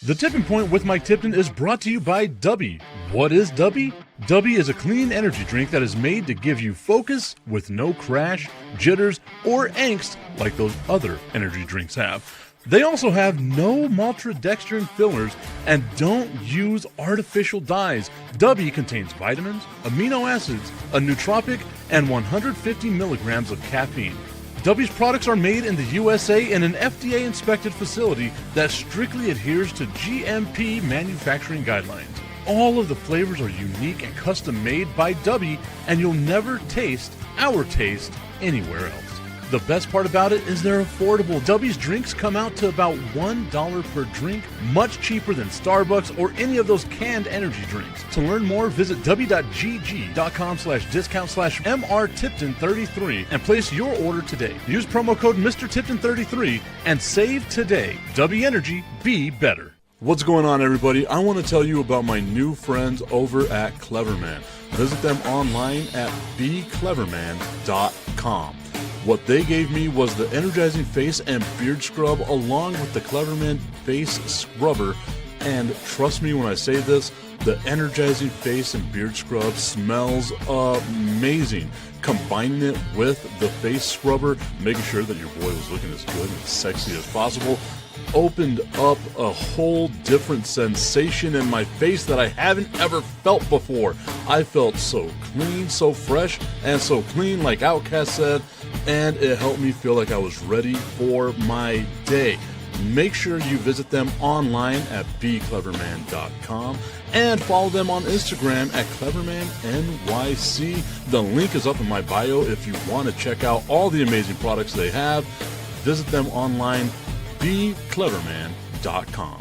The Tipping Point with Mike Tipton is brought to you by Dubby. What is Dubby? Dubby is a clean energy drink that is made to give you focus with no crash, jitters, or angst like those other energy drinks have. They also have no maltodextrin fillers and don't use artificial dyes. Dubby contains vitamins, amino acids, a nootropic, and 150 milligrams of caffeine. Dubby's products are made in the USA in an FDA-inspected facility that strictly adheres to GMP manufacturing guidelines. All of the flavors are unique and custom-made by Dubby, and you'll never taste our taste anywhere else. The best part about it is they're affordable. Dubby's drinks come out to about $1 per drink, much cheaper than Starbucks or any of those canned energy drinks. To learn more, visit w.gg.com/discount/MRTipton33 and place your order today. Use promo code MrTipton33 and save today. Dubby Energy, be better. What's going on, everybody? I want to tell you about my new friends over at Cleverman. Visit them online at becleverman.com. What they gave me was the energizing face and beard scrub along with the Cleverman face scrubber. And trust me when I say this, the energizing face and beard scrub smells amazing. Combining it with the face scrubber, making sure that your boy was looking as good and sexy as possible, opened up a whole different sensation in my face that I haven't ever felt before. I felt so clean, so fresh, and so clean, like Outcast said, and it helped me feel like I was ready for my day. Make sure you visit them online at becleverman.com and follow them on Instagram at clevermannyc. The link is up in my bio if you want to check out all the amazing products they have. Visit them online, becleverman.com.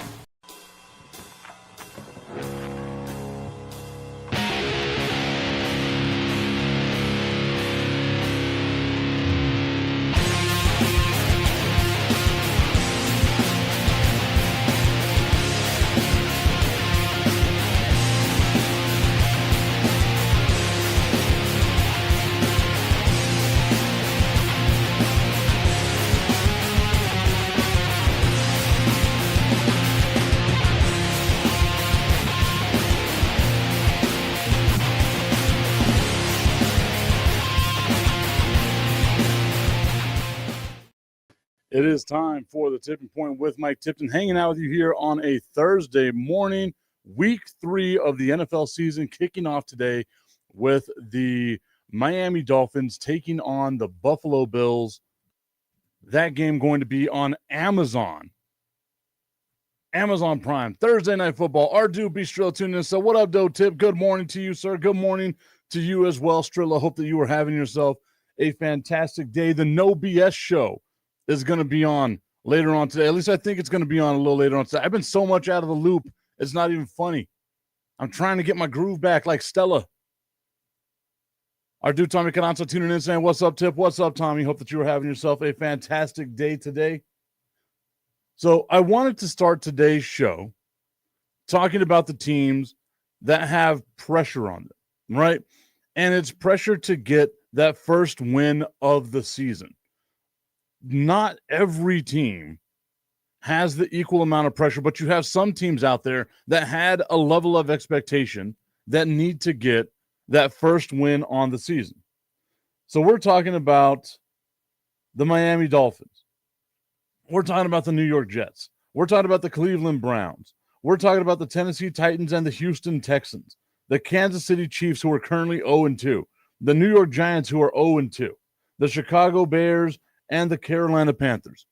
It is time for the Tipping Point with Mike Tipton, hanging out with you here on a Thursday morning, week 3 of the NFL season, kicking off today with the Miami Dolphins taking on the Buffalo Bills. That game going to be on Amazon Prime, Thursday Night Football. Our dude B. Strilla tuning in. So what up, Doe Tip? Good morning to you, sir. Good morning to you as well, Strilla. Hope that you are having yourself a fantastic day. The No BS show is going to be on later on today. At least I think it's going to be on a little later on today. I've been so much out of the loop, it's not even funny. I'm trying to get my groove back like Stella. Our dude Tommy Cananza tuning in saying, what's up, Tip? What's up, Tommy? Hope that you are having yourself a fantastic day today. So I wanted to start today's show talking about the teams that have pressure on them, right? And it's pressure to get that first win of the season. Not every team has the equal amount of pressure, but you have some teams out there that had a level of expectation that need to get that first win on the season. So we're talking about the Miami Dolphins. We're talking about the New York Jets. We're talking about the Cleveland Browns. We're talking about the Tennessee Titans and the Houston Texans, the Kansas City Chiefs, who are currently 0-2, the New York Giants, who are 0-2, the Chicago Bears, and the Carolina Panthers.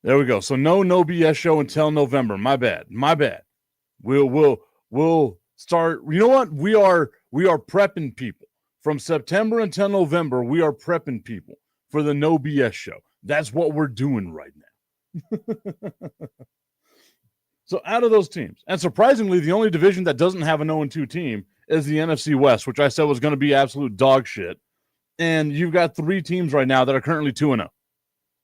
There we go. So no BS show until November. My bad. We'll start. You know what? We are prepping people from September until November. We are prepping people for the no BS show. That's what we're doing right now. So out of those teams, and surprisingly, the only division that doesn't have an 0-2 team is the NFC West, which I said was going to be absolute dog shit. And you've got 3 teams right now that are currently 2-0.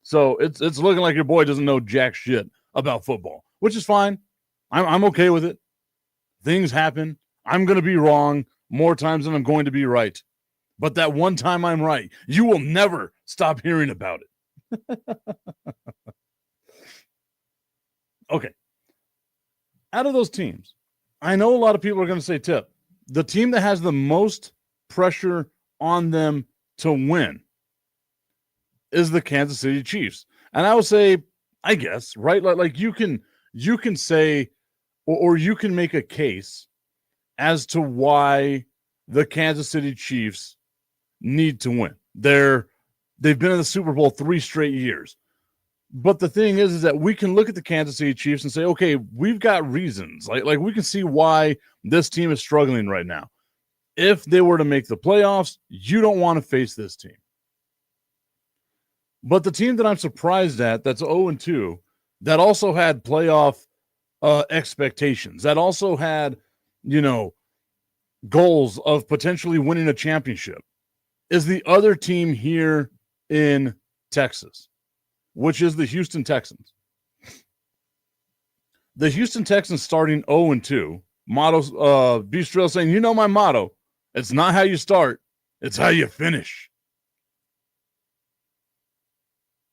So it's looking like your boy doesn't know jack shit about football, which is fine. I'm okay with it. Things happen. I'm going to be wrong more times than I'm going to be right. But that one time I'm right, you will never stop hearing about it. Okay. Out of those teams, I know a lot of people are going to say, Tip, the team that has the most pressure on them to win is the Kansas City Chiefs. And I would say, I guess, right? Like you can say, or you can make a case as to why the Kansas City Chiefs need to win. They've been in the Super Bowl 3 straight years. But the thing is that we can look at the Kansas City Chiefs and say, okay, we've got reasons. Like we can see why this team is struggling right now. If they were to make the playoffs, you don't want to face this team. But the team that I'm surprised at, that's 0-2, that also had playoff expectations, that also had, goals of potentially winning a championship, is the other team here in Texas, which is the Houston Texans. The Houston Texans starting 0-2. Motto, Bistro saying, my motto. It's not how you start, it's how you finish.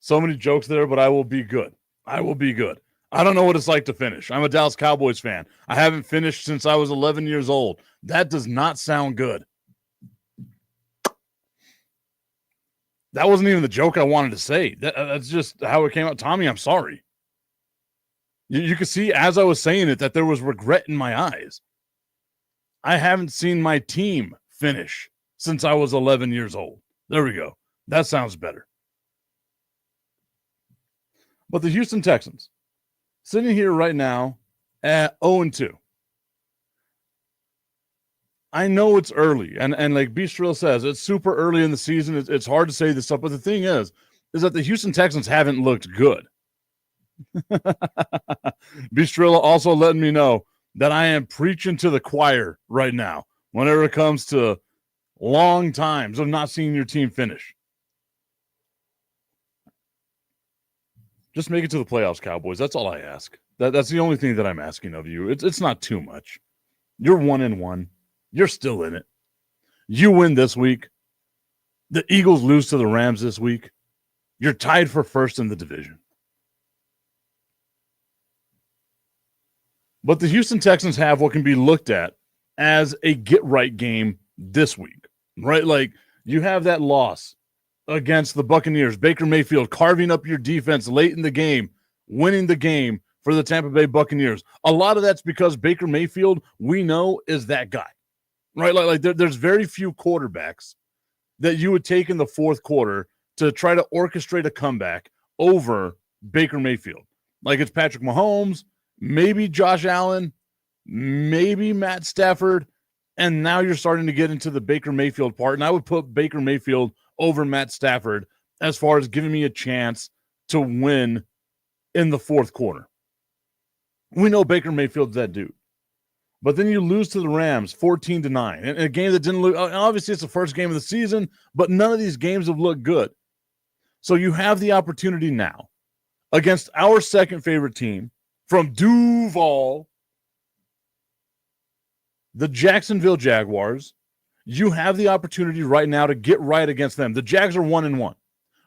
So many jokes there, but I will be good. I will be good. I don't know what it's like to finish. I'm a Dallas Cowboys fan. I haven't finished since I was 11 years old. That does not sound good. That wasn't even the joke I wanted to say. That's just how it came out. Tommy, I'm sorry. You could see as I was saying it that there was regret in my eyes. I haven't seen my team finish since I was 11 years old. There we go. That sounds better. But the Houston Texans, sitting here right now at 0-2. I know it's early, and like Bistro says, it's super early in the season. It's hard to say this stuff, but the thing is that the Houston Texans haven't looked good. Bistro also letting me know that I am preaching to the choir right now whenever it comes to long times of not seeing your team finish. Just make it to the playoffs, Cowboys. That's all I ask. That's the only thing that I'm asking of you. It's not too much. You're 1-1. You're still in it. You win this week. The Eagles lose to the Rams this week. You're tied for first in the division. But the Houston Texans have what can be looked at as a get-right game this week, right? Like, you have that loss against the Buccaneers. Baker Mayfield carving up your defense late in the game, winning the game for the Tampa Bay Buccaneers. A lot of that's because Baker Mayfield, we know, is that guy, right? Like there's very few quarterbacks that you would take in the fourth quarter to try to orchestrate a comeback over Baker Mayfield. Like, it's Patrick Mahomes, maybe Josh Allen, maybe Matt Stafford, and now you're starting to get into the Baker Mayfield part, and I would put Baker Mayfield over Matt Stafford as far as giving me a chance to win in the fourth quarter. We know Baker Mayfield's that dude. But then you lose to the Rams 14-9. And a game that didn't look, obviously it's the first game of the season, but none of these games have looked good. So you have the opportunity now against our second favorite team from Duval, the Jacksonville Jaguars. You have the opportunity right now to get right against them. The Jags are 1-1.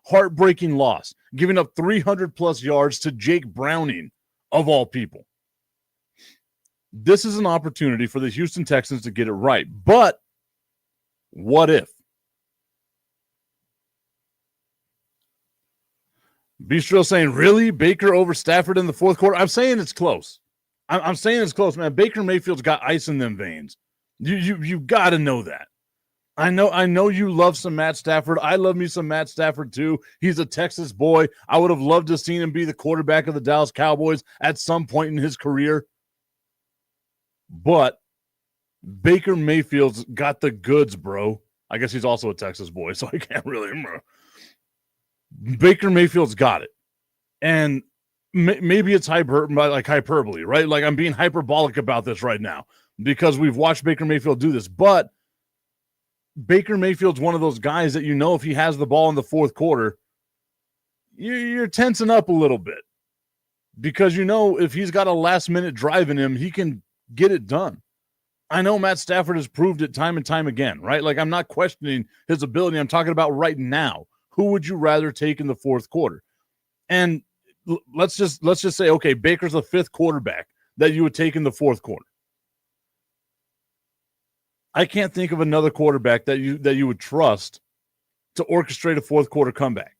Heartbreaking loss, giving up 300-plus yards to Jake Browning, of all people. This is an opportunity for the Houston Texans to get it right. But what if? Bistro saying, really? Baker over Stafford in the fourth quarter? I'm saying it's close. I'm saying it's close, man. Baker Mayfield's got ice in them veins. You got to know that. I know you love some Matt Stafford. I love me some Matt Stafford too. He's a Texas boy. I would have loved to have seen him be the quarterback of the Dallas Cowboys at some point in his career. But Baker Mayfield's got the goods, bro. I guess he's also a Texas boy, so I can't really remember. Baker Mayfield's got it. And maybe it's hyperbole, right? Like, I'm being hyperbolic about this right now because we've watched Baker Mayfield do this. But Baker Mayfield's one of those guys that, if he has the ball in the fourth quarter, you're tensing up a little bit because, if he's got a last-minute drive in him, he can get it done. I know Matt Stafford has proved it time and time again, right? Like, I'm not questioning his ability. I'm talking about right now. Who would you rather take in the fourth quarter? And let's just say, okay, Baker's the fifth quarterback that you would take in the fourth quarter. I can't think of another quarterback that you would trust to orchestrate a fourth quarter comeback.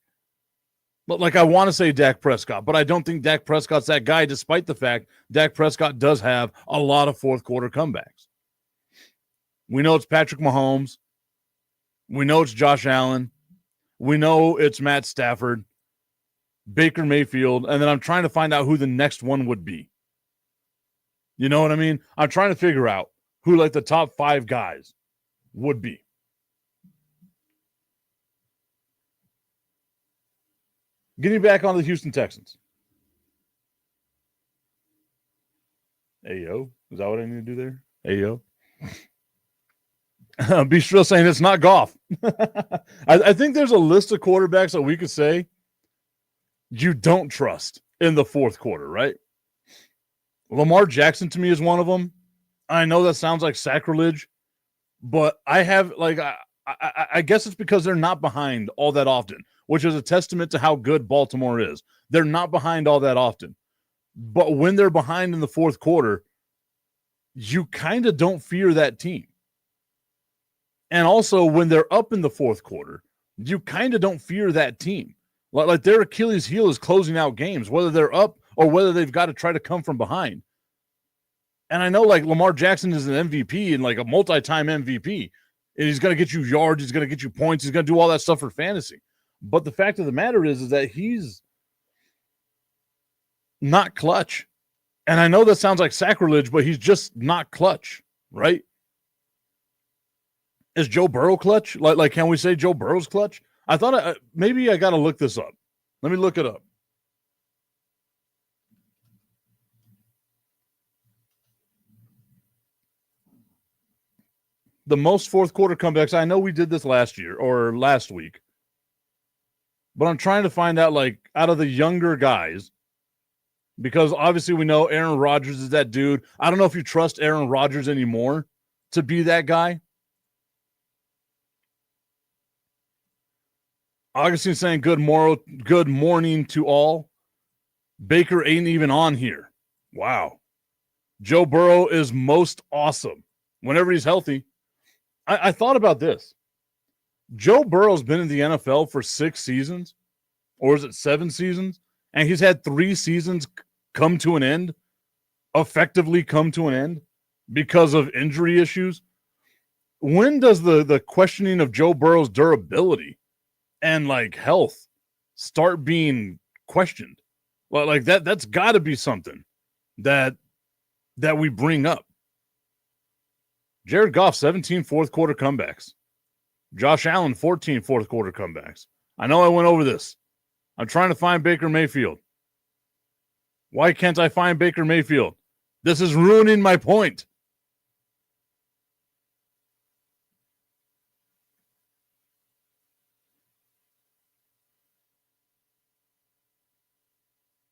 But like, I want to say Dak Prescott, but I don't think Dak Prescott's that guy, despite the fact Dak Prescott does have a lot of fourth quarter comebacks. We know it's Patrick Mahomes. We know it's Josh Allen. We know it's Matt Stafford, Baker Mayfield, and then I'm trying to find out who the next one would be. You know what I mean? I'm trying to figure out who like the top 5 guys would be. Getting back on the Houston Texans. Ayo. Is that what I need to do there? Ayo. Be still saying it's not Goff. I think there's a list of quarterbacks that we could say you don't trust in the fourth quarter, right? Lamar Jackson to me is one of them. I know that sounds like sacrilege, but I have like I guess it's because they're not behind all that often, which is a testament to how good Baltimore is. They're not behind all that often. But when they're behind in the fourth quarter, you kind of don't fear that team. And also, when they're up in the fourth quarter, you kind of don't fear that team. Like their Achilles heel is closing out games, whether they're up or whether they've got to try to come from behind. And I know like Lamar Jackson is an MVP and like a multi-time MVP. And he's going to get you yards. He's going to get you points. He's going to do all that stuff for fantasy. But the fact of the matter is that he's not clutch. And I know that sounds like sacrilege, but he's just not clutch, right? Is Joe Burrow clutch? Like, can we say Joe Burrow's clutch? I thought maybe I got to look this up. Let me look it up. The most fourth quarter comebacks. I know we did this last year or last week, but I'm trying to find out like out of the younger guys, because obviously we know Aaron Rodgers is that dude. I don't know if you trust Aaron Rodgers anymore to be that guy. Augustine saying good morning to all. Baker ain't even on here. Wow. Joe Burrow is most awesome whenever he's healthy. I thought about this. Joe Burrow's been in the NFL for 6 seasons, or is it 7 seasons? And he's had 3 seasons come to an end, effectively come to an end because of injury issues. When does the questioning of Joe Burrow's durability and like health start being questioned? Well, like that's got to be something that we bring up. Jared Goff, 17 fourth quarter comebacks. Josh Allen, 14 fourth quarter comebacks. I know I went over this. I'm trying to find Baker Mayfield. Why can't I find Baker Mayfield? This is ruining my point.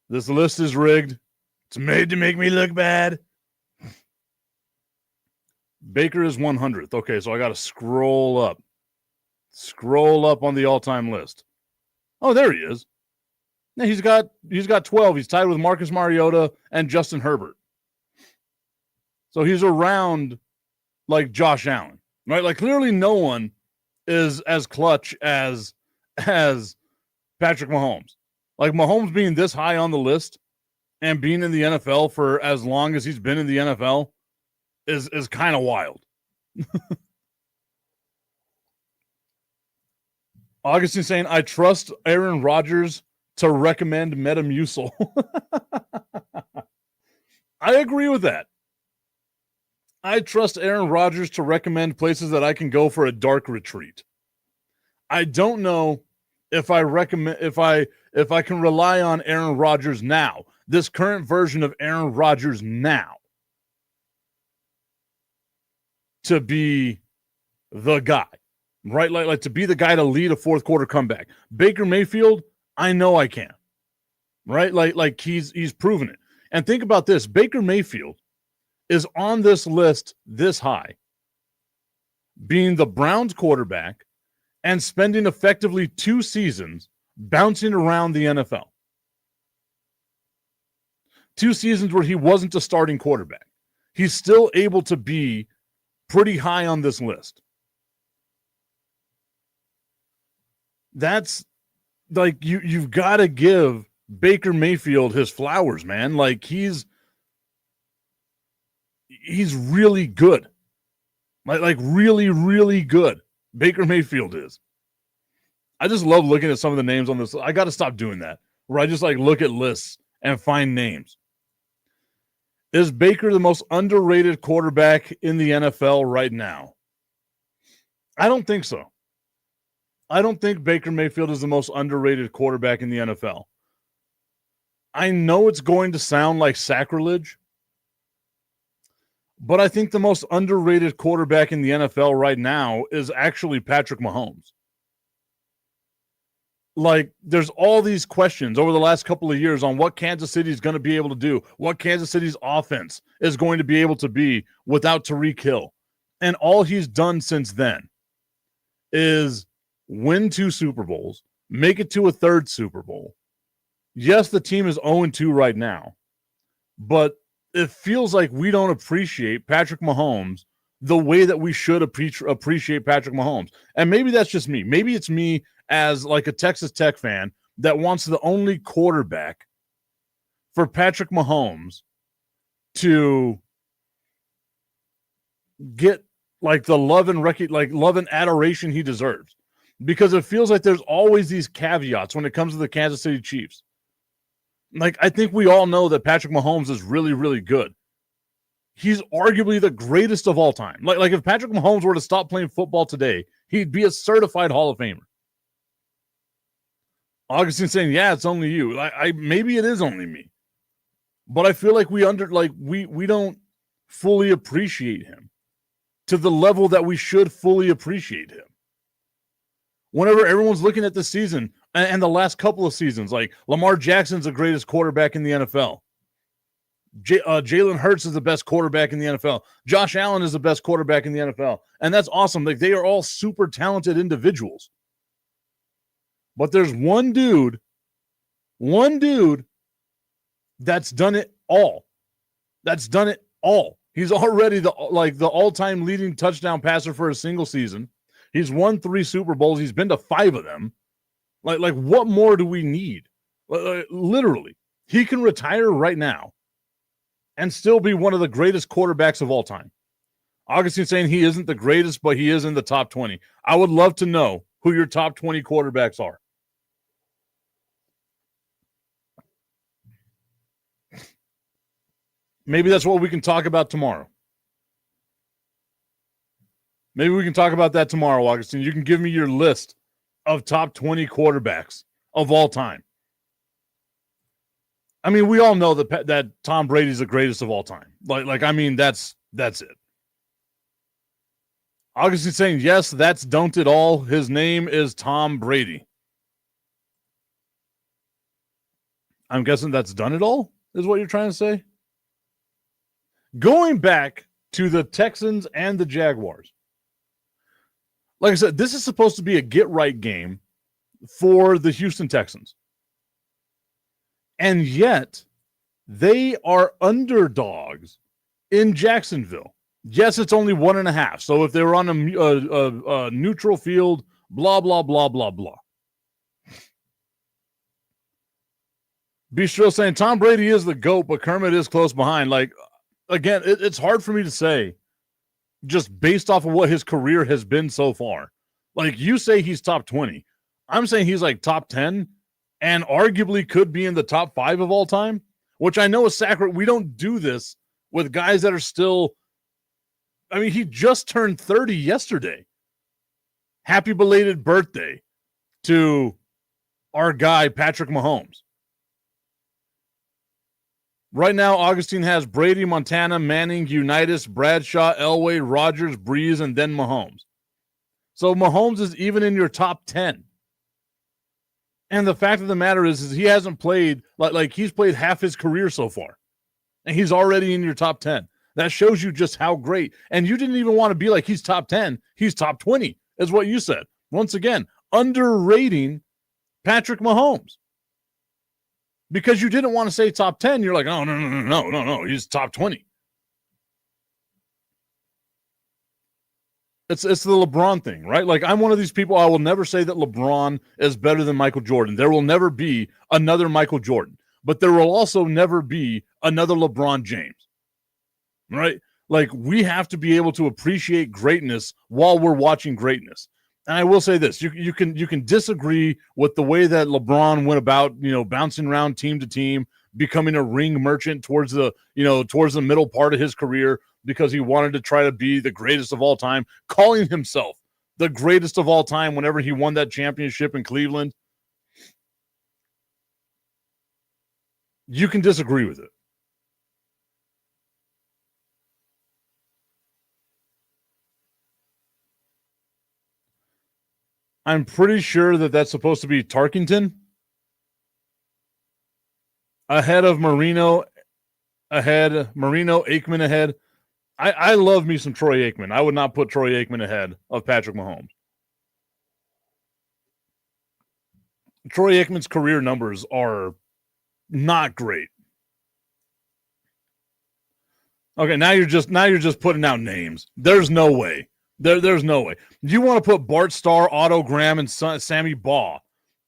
This list is rigged. It's made to make me look bad. Baker is 100th. Okay, so I got to scroll up. Scroll up on the all-time list. Oh, there he is. Yeah, he's got 12. He's tied with Marcus Mariota and Justin Herbert. So he's around like Josh Allen, right? Like clearly no one is as clutch as Patrick Mahomes. Like Mahomes being this high on the list and being in the NFL for as long as he's been in the NFL is kind of wild. Augustine saying, I trust Aaron Rodgers to recommend Metamucil. I agree with that. I trust Aaron Rodgers to recommend places that I can go for a dark retreat. I don't know if I can rely on Aaron Rodgers now, this current version of Aaron Rodgers now, to be the guy, right? Like to be the guy to lead a fourth quarter comeback. Baker Mayfield, I know I can, right? Like he's proven it. And think about this. Baker Mayfield is on this list this high, being the Browns quarterback and spending effectively 2 seasons bouncing around the NFL. 2 seasons where he wasn't a starting quarterback. He's still able to be pretty high on this list. That's like you've got to give Baker Mayfield his flowers, man. Like he's really good. Like really, really good. Baker Mayfield is. I just love looking at some of the names on this. I got to stop doing that, where I just like look at lists and find names. Is Baker the most underrated quarterback in the NFL right now? I don't think so. I don't think Baker Mayfield is the most underrated quarterback in the NFL. I know it's going to sound like sacrilege, but I think the most underrated quarterback in the NFL right now is actually Patrick Mahomes. Like, there's all these questions over the last couple of years on what Kansas City is going to be able to do, what Kansas City's offense is going to be able to be without Tyreek Hill. And all he's done since then is win 2 Super Bowls, make it to a 3rd Super Bowl. Yes, the team is 0-2 right now, but it feels like we don't appreciate Patrick Mahomes the way that we should appreciate Patrick Mahomes. And maybe that's just me. Maybe it's me as like a Texas Tech fan that wants the only quarterback for Patrick Mahomes to get like the love and adoration he deserves, because it feels like there's always these caveats when it comes to the Kansas City Chiefs. Like, I think we all know that Patrick Mahomes is really, really good. He's arguably the greatest of all time. Like if Patrick Mahomes were to stop playing football today, he'd be a certified Hall of Famer. Augustine saying, yeah, it's only you. Maybe it is only me. But I feel like we don't fully appreciate him to the level that we should fully appreciate him. Whenever everyone's looking at this season and the last couple of seasons, like Lamar Jackson's the greatest quarterback in the NFL. Jalen Hurts is the best quarterback in the NFL. Josh Allen is the best quarterback in the NFL. And that's awesome. Like, they are all super talented individuals. But there's one dude that's done it all. He's already the all-time leading touchdown passer for a single season. He's won 3 Super Bowls. He's been to 5 of them. Like what more do we need? Literally, he can retire right now and still be one of the greatest quarterbacks of all time. Augustine saying he isn't the greatest, but he is in the top 20. I would love to know who your top 20 quarterbacks are. Maybe that's what we can talk about tomorrow. Maybe we can talk about that tomorrow, Augustine. You can give me your list of top 20 quarterbacks of all time. I mean, we all know that Tom Brady's the greatest of all time. That's it. Augustine saying, yes, that's don't it all. His name is Tom Brady. I'm guessing that's done it all, is what you're trying to say? Going back to the Texans and the Jaguars. Like I said, this is supposed to be a get-right game for the Houston Texans. And yet, they are underdogs in Jacksonville. Yes, it's only 1.5. So if they were on a neutral field, blah, blah, blah, blah, blah. Bistro saying Tom Brady is the GOAT, but Kermit is close behind. Like, again, it's hard for me to say just based off of what his career has been so far. Like, you say he's top 20. I'm saying he's like top 10 and arguably could be in the top 5 of all time, which I know is sacrilege. We don't do this with guys that are still, I mean, he just turned 30 yesterday. Happy belated birthday to our guy, Patrick Mahomes. Right now, Augustine has Brady, Montana, Manning, Unitas, Bradshaw, Elway, Rodgers, Breeze, and then Mahomes. So Mahomes is even in your top 10. And the fact of the matter is he hasn't played, like he's played half his career so far. And he's already in your top 10. That shows you just how great. And you didn't even want to be like, he's top 10. He's top 20, is what you said. Once again, underrating Patrick Mahomes. because you didn't want to say top 10. You're like, oh, no. He's top 20. It's the LeBron thing, right? Like, I'm one of these people, I will never say that LeBron is better than Michael Jordan. There will never be another Michael Jordan, but there will also never be another LeBron James, right? Like, we have to be able to appreciate greatness while we're watching greatness. And I will say this, you can disagree with the way that LeBron went about, bouncing around team to team, becoming a ring merchant towards the middle part of his career because he wanted to try to be the greatest of all time, calling himself the greatest of all time whenever he won that championship in Cleveland. You can disagree with it. I'm pretty sure that that's supposed to be Tarkington ahead of Marino, Aikman ahead. I love me some Troy Aikman. I would not put Troy Aikman ahead of Patrick Mahomes. Troy Aikman's career numbers are not great. Okay, now you're just putting out names. There's no way. There's no way. You want to put Bart Starr, Otto Graham, and Sammy Baugh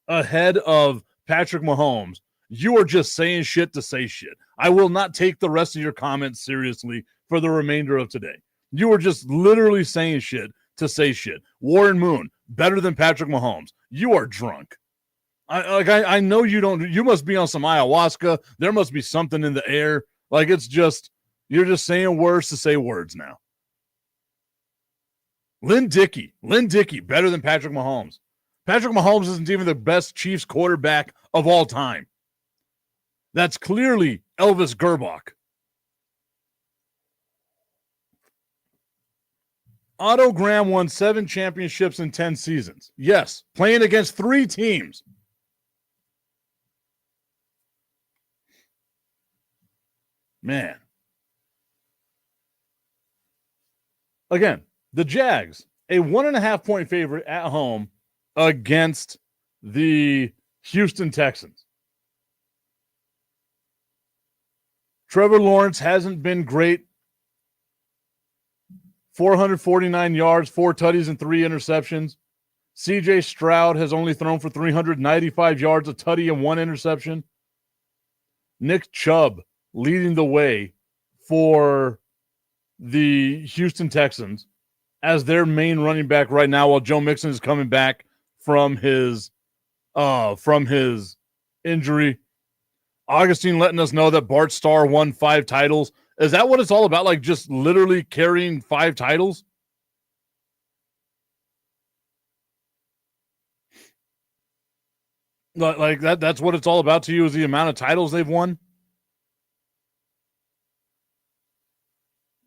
ahead of Patrick Mahomes? You are just saying shit to say shit. I will not take the rest of your comments seriously for the remainder of today. You are just literally saying shit to say shit. Warren Moon, better than Patrick Mahomes. You are drunk. I know you don't. You must be on some ayahuasca. There must be something in the air. Like, it's just, you're just saying words to say words now. Lynn Dickey, better than Patrick Mahomes. Patrick Mahomes isn't even the best Chiefs quarterback of all time. That's clearly Elvis Gerbach. Otto Graham won 7 championships in 10 seasons. Yes, playing against 3 teams. Man. Again, the Jags, a 1.5-point favorite at home against the Houston Texans. Trevor Lawrence hasn't been great. 449 yards, 4 tutties, and 3 interceptions. CJ Stroud has only thrown for 395 yards, a tutty, and 1 interception. Nick Chubb leading the way for the Houston Texans as their main running back right now, while Joe Mixon is coming back from his injury. Augustine letting us know that Bart Starr won 5 titles. Is that what it's all about? Like, just literally carrying 5 titles? Like that's what it's all about to you, is the amount of titles they've won?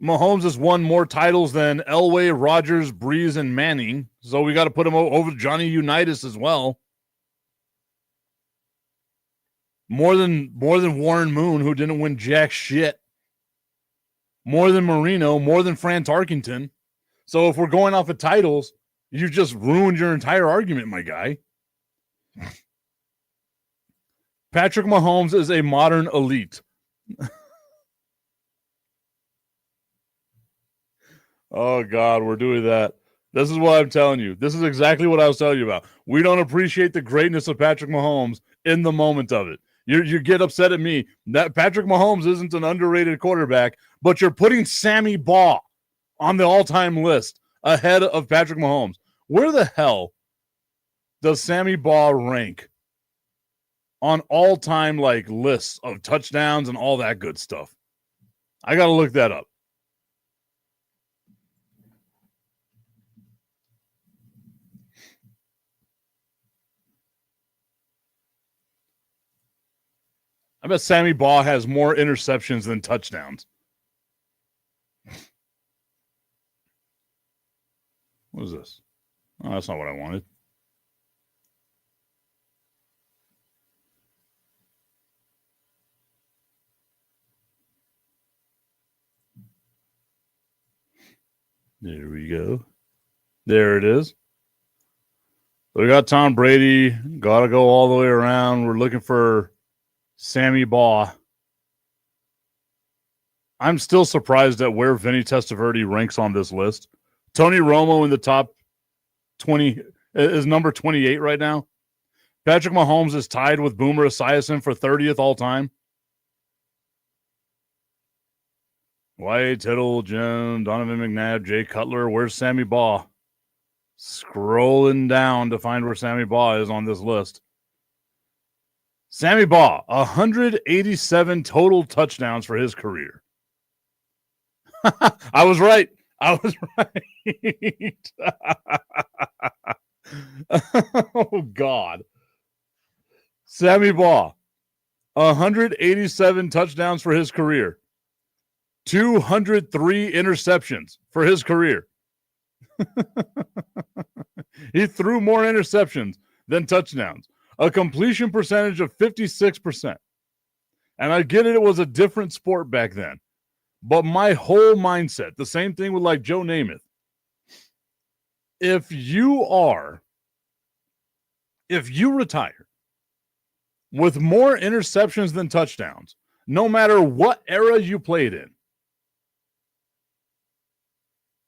Mahomes has won more titles than Elway, Rodgers, Breeze, and Manning. So we got to put him over Johnny Unitas as well. More than Warren Moon, who didn't win jack shit. More than Marino, more than Fran Tarkenton. So if we're going off of titles, you just ruined your entire argument, my guy. Patrick Mahomes is a modern elite. Oh, God, we're doing that. This is what I'm telling you. This is exactly what I was telling you about. We don't appreciate the greatness of Patrick Mahomes in the moment of it. You get upset at me that Patrick Mahomes isn't an underrated quarterback, but you're putting Sammy Baugh on the all-time list ahead of Patrick Mahomes. Where the hell does Sammy Baugh rank on all-time lists of touchdowns and all that good stuff? I got to look that up. I bet Sammy Baugh has more interceptions than touchdowns. What is this? Oh, that's not what I wanted. There we go. There it is. We got Tom Brady. Got to go all the way around. We're looking for Sammy Baugh. I'm still surprised at where Vinny Testaverde ranks on this list. Tony Romo in the top 20 is number 28 right now. Patrick Mahomes is tied with Boomer Esiason for 30th all time. White, Tittle, Jim, Donovan McNabb, Jay Cutler. Where's Sammy Baugh? Scrolling down to find where Sammy Baugh is on this list. Sammy Baugh, 187 total touchdowns for his career. I was right. Oh, God. Sammy Baugh, 187 touchdowns for his career. 203 interceptions for his career. He threw more interceptions than touchdowns. A completion percentage of 56%. And I get it was a different sport back then. But my whole mindset, the same thing with like Joe Namath. If you retire with more interceptions than touchdowns, no matter what era you played in,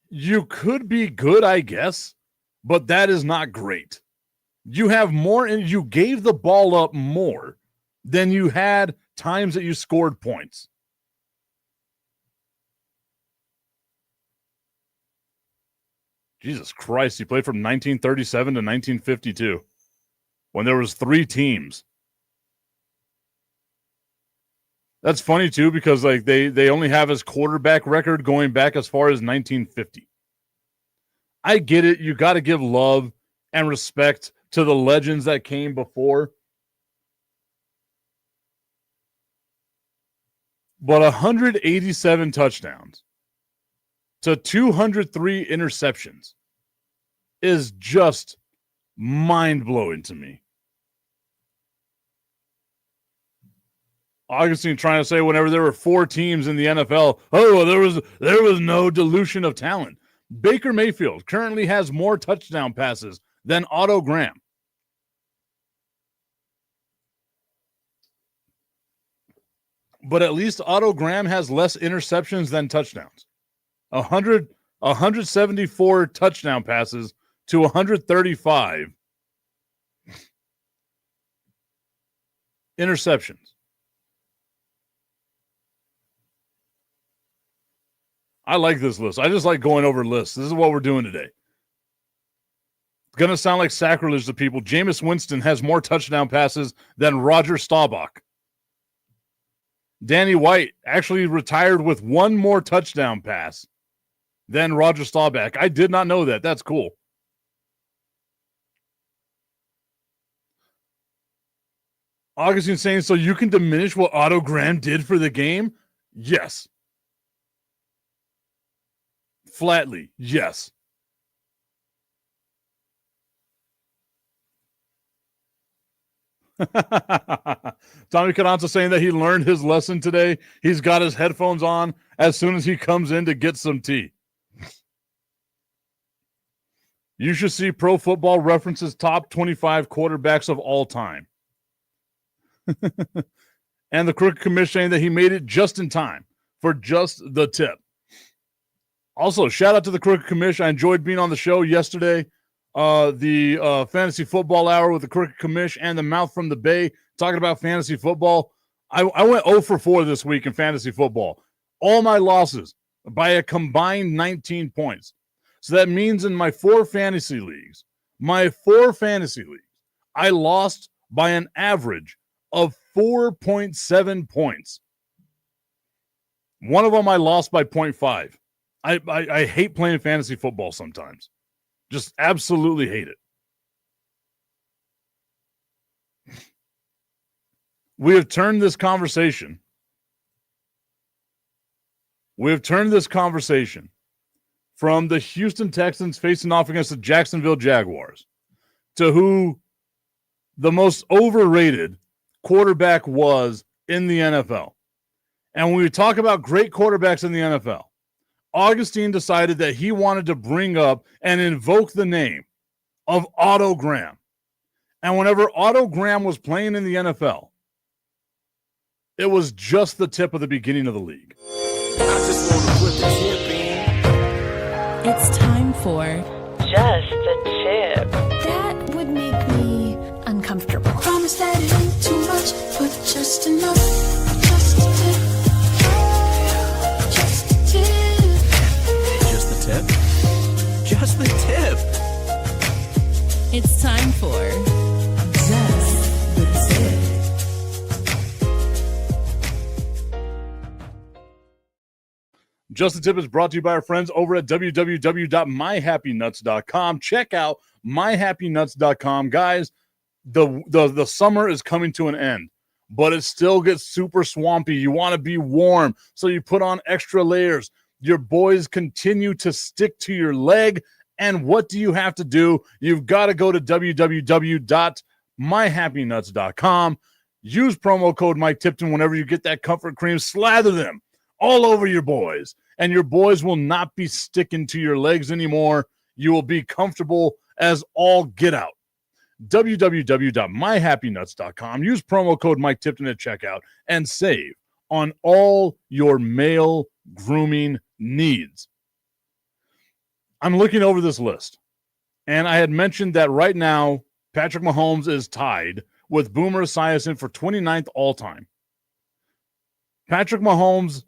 you could be good, I guess, but that is not great. You have more, and you gave the ball up more than you had times that you scored points. Jesus Christ, he played from 1937 to 1952 when there was 3 teams. That's funny, too, because like they only have his quarterback record going back as far as 1950. I get it. You got to give love and respect to the legends that came before. But 187 touchdowns to 203 interceptions is just mind-blowing to me. Augustine trying to say whenever there were 4 teams in the NFL, oh, there was no dilution of talent. Baker Mayfield currently has more touchdown passes than Otto Graham. But at least Otto Graham has less interceptions than touchdowns. 174 touchdown passes to 135 interceptions. I like this list. I just like going over lists. This is what we're doing today. It's going to sound like sacrilege to people. Jameis Winston has more touchdown passes than Roger Staubach. Danny White actually retired with 1 more touchdown pass than Roger Staubach. I did not know that. That's cool. Augustine saying, so you can diminish what Otto Graham did for the game? Yes. Flatly, yes. Tommy Carranza saying that he learned his lesson today. He's got his headphones on as soon as he comes in to get some tea. You should see Pro Football Reference's top 25 quarterbacks of all time. And the Crooked Commish saying that he made it just in time for just the tip. Also, shout out to the Crooked Commish. I enjoyed being on the show yesterday. The Fantasy Football Hour with the Crooked Commish and the Mouth from the Bay talking about fantasy football. I went 0 for 4 this week in fantasy football. All my losses by a combined 19 points. So that means in my 4 fantasy leagues, I lost by an average of 4.7 points. One of them I lost by 0.5. I hate playing fantasy football sometimes. Just absolutely hate it. We have turned this conversation. From the Houston Texans facing off against the Jacksonville Jaguars to who the most overrated quarterback was in the NFL. And when we talk about great quarterbacks in the NFL, Augustine decided that he wanted to bring up and invoke the name of Otto Graham. And whenever Otto Graham was playing in the NFL, It was just the tip of the beginning of the league. I just want to put the tip in. It's time for Just the Tip. That would make me uncomfortable. Promise that it ain't too much, but just enough. Just a tip. Just a tip. Just the tip? Just the tip. It's time for Just the Tip. Just the Tip is brought to you by our friends over at www.myhappynuts.com. Check out myhappynuts.com. Guys, the summer is coming to an end, but it still gets super swampy. You want to be warm, so you put on extra layers. Your boys continue to stick to your leg, and what do you have to do? You've got to go to www.myhappynuts.com. Use promo code Mike Tipton whenever you get that comfort cream. Slather them all over your boys, and your boys will not be sticking to your legs anymore. You will be comfortable as all get out. www.myhappynuts.com. Use promo code Mike Tipton at checkout and save on all your male grooming needs. I'm looking over this list, and I had mentioned that right now Patrick Mahomes is tied with Boomer Esiason for 29th all-time. Patrick Mahomes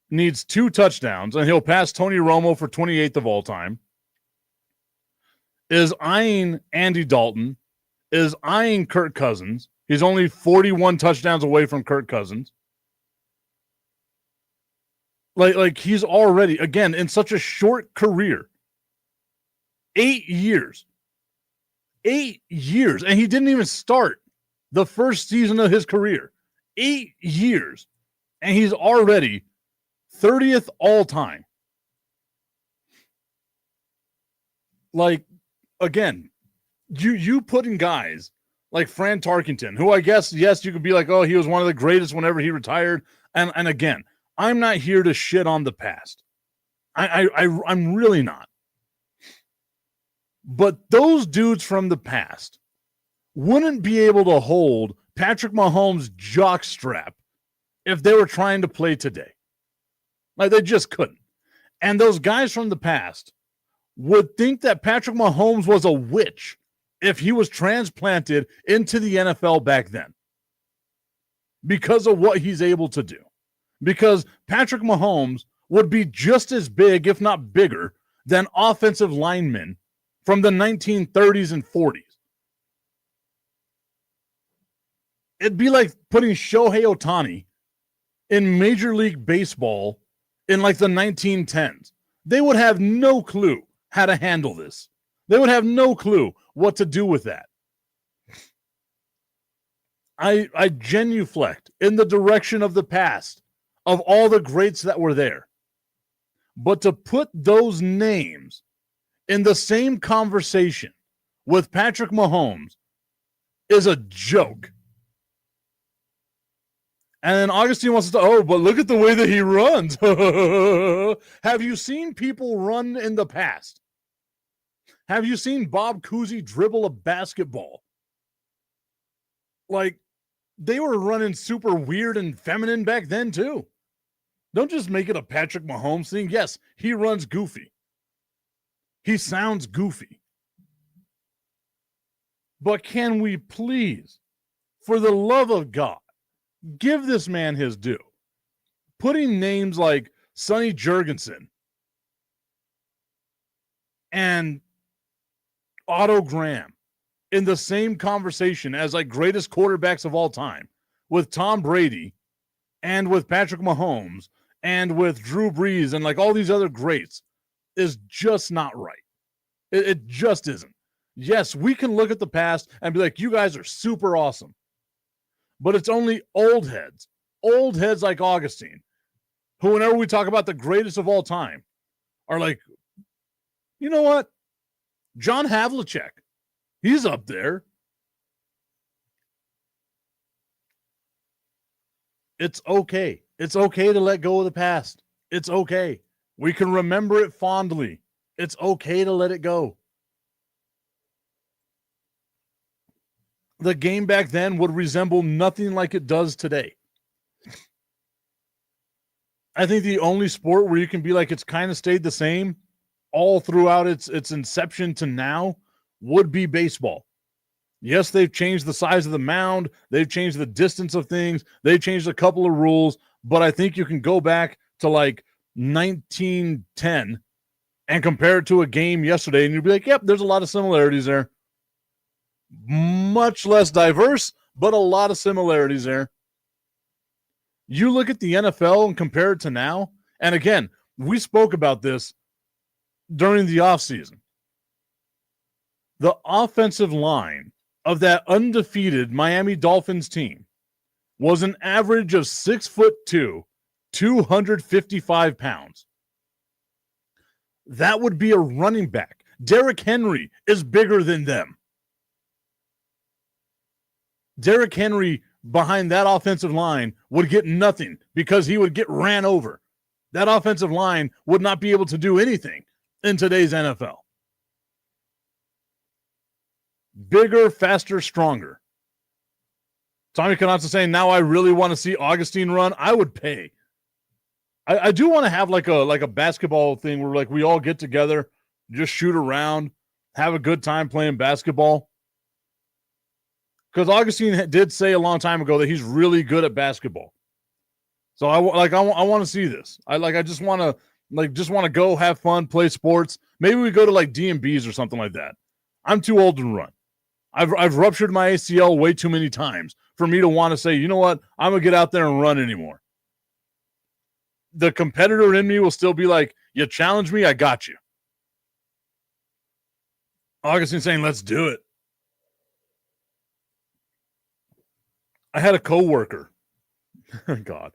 needs 2 touchdowns, and he'll pass Tony Romo for 28th of all time. Is eyeing Andy Dalton, is eyeing Kirk Cousins. He's only 41 touchdowns away from Kirk Cousins. Like he's already, again, in such a short career, 8 years. 8 years, and he didn't even start the first season of his career. 8 years, and he's already 30th all time. Like, again, you put in guys like Fran Tarkenton, who I guess, yes, you could be like, oh, he was one of the greatest whenever he retired. And again, I'm not here to shit on the past. I'm really not. But those dudes from the past wouldn't be able to hold Patrick Mahomes' jockstrap if they were trying to play today. Like, they just couldn't. And those guys from the past would think that Patrick Mahomes was a witch if he was transplanted into the NFL back then, because of what he's able to do. Because Patrick Mahomes would be just as big, if not bigger, than offensive linemen from the 1930s and 40s. It'd be like putting Shohei Ohtani in Major League Baseball in like the 1910s. They would have no clue how to handle this. They would have no clue what to do with that. I genuflect in the direction of the past, of all the greats that were there. But to put those names in the same conversation with Patrick Mahomes is a joke. And then Augustine wants to, oh, but look at the way that he runs. Have you seen people run in the past? Have you seen Bob Cousy dribble a basketball? Like, they were running super weird and feminine back then too. Don't just make it a Patrick Mahomes thing. Yes, he runs goofy. He sounds goofy. But can we please, for the love of God, give this man his due? Putting names like Sonny Jurgensen and Otto Graham in the same conversation as like greatest quarterbacks of all time, with Tom Brady and with Patrick Mahomes and with Drew Brees and like all these other greats, is just not right. It just isn't. Yes, we can look at the past and be like, you guys are super awesome. But it's only old heads like Augustine, who whenever we talk about the greatest of all time are like, you know what? John Havlicek, he's up there. It's okay. It's okay to let go of the past. It's okay. We can remember it fondly. It's okay to let it go. The game back then would resemble nothing like it does today. I think the only sport where you can be like it's kind of stayed the same all throughout its inception to now would be baseball. Yes, they've changed the size of the mound, they've changed the distance of things, they've changed a couple of rules, but I think you can go back to like 1910 and compare it to a game yesterday, and you'd be like, yep, there's a lot of similarities there. Much less diverse, but a lot of similarities there. You look at the NFL and compare it to now, and again, we spoke about this during the offseason. The offensive line of that undefeated Miami Dolphins team was an average of 6'2", 255 pounds. That would be a running back. Derrick Henry is bigger than them. Derrick Henry behind that offensive line would get nothing because he would get ran over. That offensive line would not be able to do anything in today's NFL. Bigger, faster, stronger. Tommy Canazza saying, now I really want to see Augustine run. I would pay. I do want to have like a basketball thing where like we all get together, just shoot around, have a good time playing basketball. Because Augustine did say a long time ago that he's really good at basketball. So I want to see this. I just want to go have fun, play sports. Maybe we go to like D&B's or something like that. I'm too old to run. I've ruptured my ACL way too many times for me to want to say, you know what, I'm gonna get out there and run anymore. The competitor in me will still be like, you challenge me, I got you. Augustine saying, let's do it. I had a coworker. God.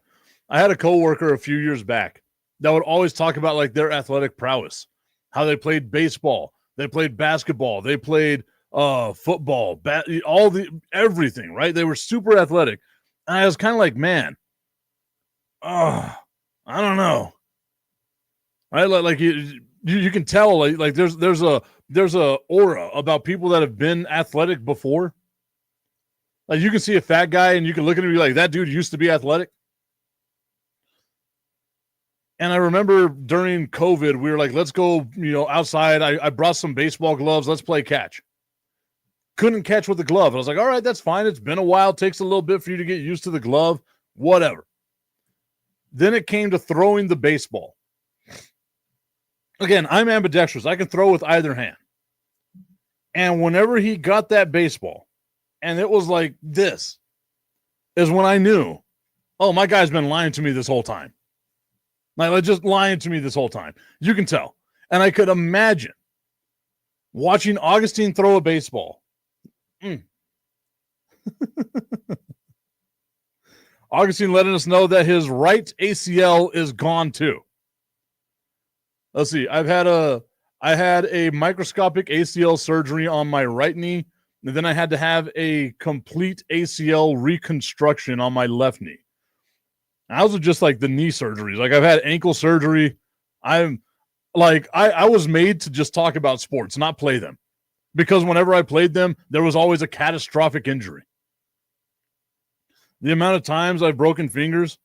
I had a coworker a few years back that would always talk about like their athletic prowess, how they played baseball, they played basketball, they played football, everything, right? They were super athletic. And I was kind of like, man, I don't know. Right? Like you can tell like there's a aura about people that have been athletic before. Like you can see a fat guy and you can look at him and be like, that dude used to be athletic. And I remember during COVID, we were like, let's go, outside. I brought some baseball gloves. Let's play catch. Couldn't catch with the glove. I was like, all right, that's fine. It's been a while. Takes a little bit for you to get used to the glove. Whatever. Then it came to throwing the baseball. Again, I'm ambidextrous. I can throw with either hand. And whenever he got that baseball, and it was like this, is when I knew, oh, my guy's been lying to me this whole time. Like, just lying to me this whole time. You can tell. And I could imagine watching Augustine throw a baseball. Augustine letting us know that his right ACL is gone too. Let's see. I had a microscopic ACL surgery on my right knee, and then I had to have a complete ACL reconstruction on my left knee. Those are just like the knee surgeries. Like I've had ankle surgery. I was made to just talk about sports, not play them. Because whenever I played them, there was always a catastrophic injury. The amount of times I've broken fingers,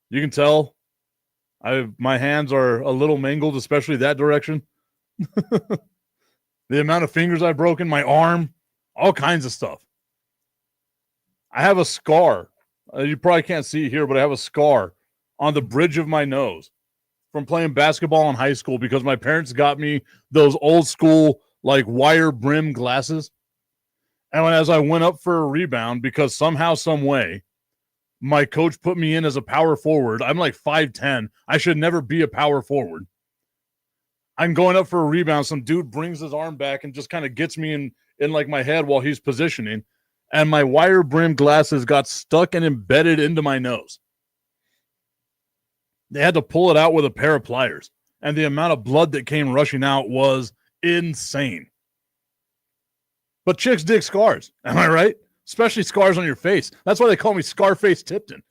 you can tell my hands are a little mangled, especially that direction. The amount of fingers I've broken, my arm, all kinds of stuff. I have a scar. You probably can't see it here, but I have a scar on the bridge of my nose from playing basketball in high school because my parents got me those old school like wire brim glasses. And as I went up for a rebound, because somehow, some way, my coach put me in as a power forward. I'm like 5'10". I should never be a power forward. I'm going up for a rebound. Some dude brings his arm back and just kind of gets me in like my head while he's positioning. And my wire brim glasses got stuck and embedded into my nose. They had to pull it out with a pair of pliers. And the amount of blood that came rushing out was insane. But chicks dig scars. Am I right? Especially scars on your face. That's why they call me Scarface Tipton.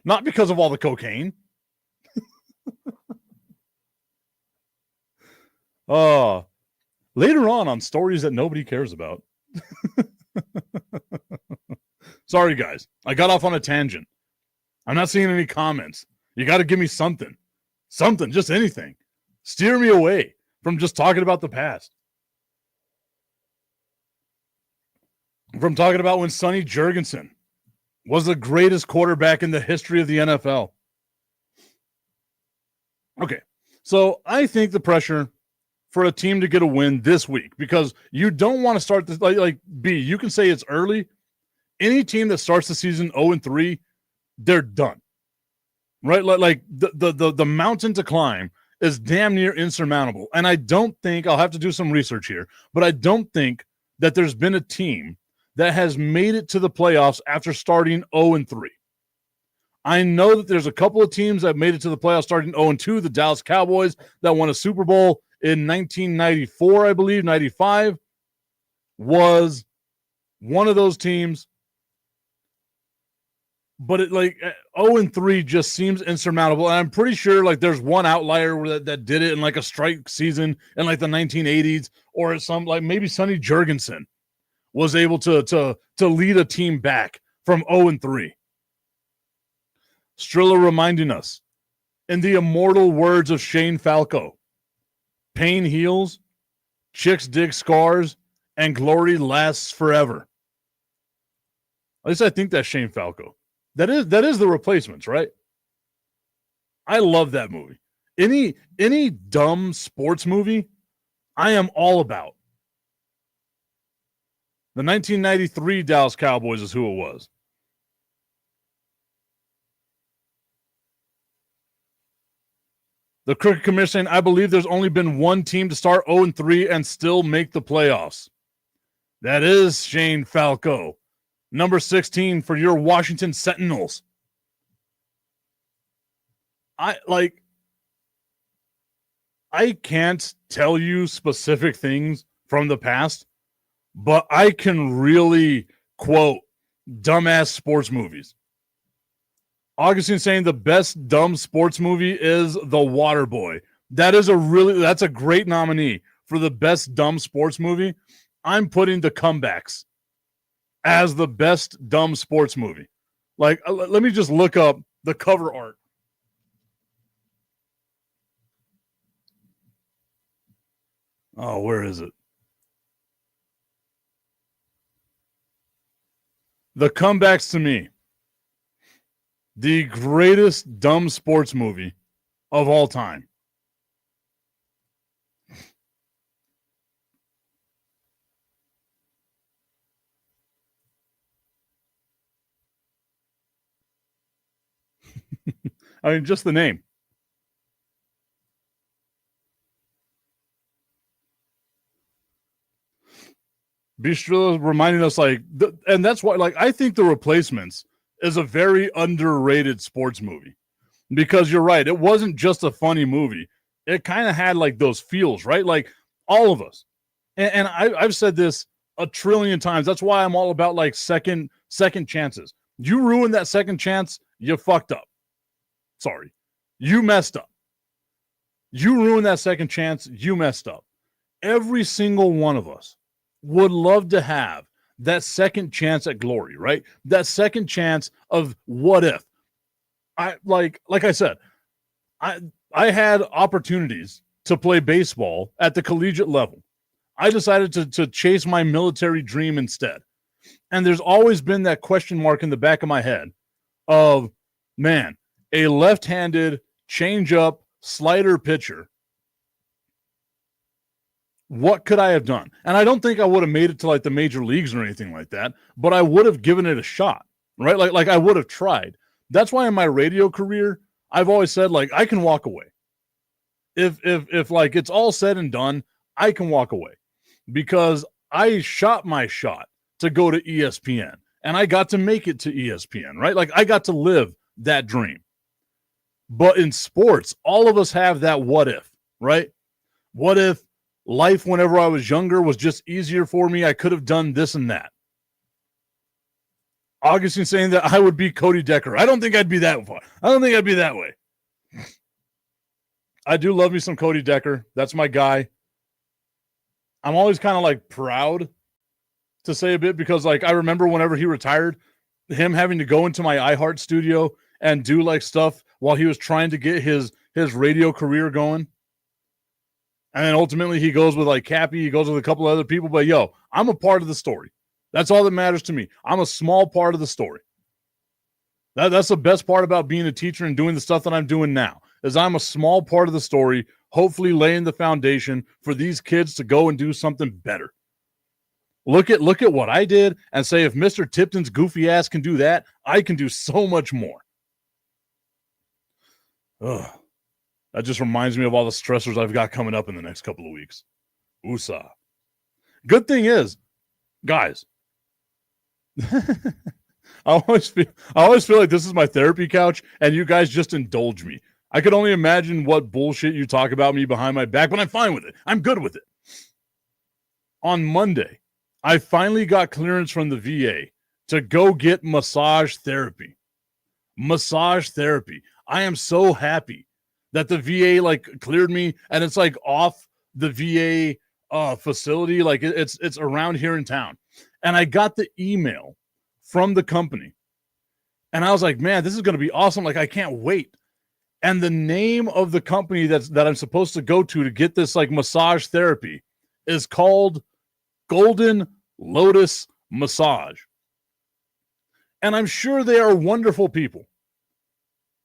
Not because of all the cocaine. Later on stories that nobody cares about. Sorry, guys. I got off on a tangent. I'm not seeing any comments. You got to give me something, just anything. Steer me away from just talking about the past. From talking about when Sonny Jurgensen was the greatest quarterback in the history of the NFL. Okay, so I think the pressure for a team to get a win this week, because you don't want to start this like B. You can say it's early. Any team that starts the season 0-3, they're done, right? Like the mountain to climb is damn near insurmountable. And I don't think, I'll have to do some research here, but I don't think that there's been a team that has made it to the playoffs after starting 0-3. I know that there's a couple of teams that made it to the playoffs starting 0-2. The Dallas Cowboys that won a Super Bowl in 1994, I believe, 95, was one of those teams. But it 0-3 just seems insurmountable. And I'm pretty sure like there's one outlier that did it in like a strike season in like the 1980s, or some like maybe Sonny Jurgensen was able to lead a team back from 0-3. Strilla reminding us, in the immortal words of Shane Falco, pain heals, chicks dig scars, and glory lasts forever. At least I think that's Shane Falco. That is The Replacements, right? I love that movie. Any dumb sports movie, I am all about. The 1993 Dallas Cowboys is who it was. The Crooked Commission, I believe there's only been one team to start 0-3 and still make the playoffs. That is Shane Falco. Number 16 for your Washington Sentinels. I can't tell you specific things from the past, but I can really quote dumbass sports movies. Augustine saying the best dumb sports movie is The Waterboy. That's a great nominee for the best dumb sports movie. I'm putting The Comebacks as the best dumb sports movie. Like, let me just look up the cover art. Oh, where is it? The Comebacks, to me, the greatest dumb sports movie of all time. I mean, just the name. Bistro reminding us, and that's why, I think The Replacements is a very underrated sports movie, because you're right. It wasn't just a funny movie. It kind of had those feels, right? Like all of us. And I've said this a trillion times. That's why I'm all about second chances. You ruined that second chance, you fucked up. Sorry. You messed up. You ruined that second chance, you messed up. Every single one of us would love to have that second chance at glory, right? That second chance of what if. Like I said, I had opportunities to play baseball at the collegiate level. I decided to chase my military dream instead. And there's always been that question mark in the back of my head of, man, a left-handed change-up slider pitcher, what could I have done? And I don't think I would have made it to the major leagues or anything like that, but I would have given it a shot, right? Like I would have tried. That's why in my radio career, I've always said I can walk away. If it's all said and done, I can walk away, because I shot my shot to go to ESPN and I got to make it to ESPN, right? I got to live that dream. But in sports, all of us have that what if, right? What if life whenever I was younger was just easier for me? I could have done this and that. Augustine saying that I would be Cody Decker. I don't think I'd be that far. I don't think I'd be that way. I do love me some Cody Decker. That's my guy. I'm always kind of proud to say a bit, because I remember whenever he retired, him having to go into my iHeart studio and do like stuff while he was trying to get his radio career going. And then ultimately he goes with like Cappy, he goes with a couple of other people. But yo, I'm a part of the story. That's all that matters to me. I'm a small part of the story. That's the best part about being a teacher and doing the stuff that I'm doing now, is I'm a small part of the story, hopefully laying the foundation for these kids to go and do something better. Look at what I did and say, if Mr. Tipton's goofy ass can do that, I can do so much more. Ugh. That just reminds me of all the stressors I've got coming up in the next couple of weeks. Woosah. Good thing is, guys, I always feel like this is my therapy couch and you guys just indulge me. I could only imagine what bullshit you talk about me behind my back, but I'm fine with it. I'm good with it. On Monday, I finally got clearance from the VA to go get massage therapy. Massage therapy. I am so happy that the VA like cleared me, and it's like off the VA facility. Like it's around here in town. And I got the email from the company. And I was like, man, this is going to be awesome. Like, I can't wait. And the name of the company that I'm supposed to go to get this like massage therapy is called Golden Lotus Massage. And I'm sure they are wonderful people,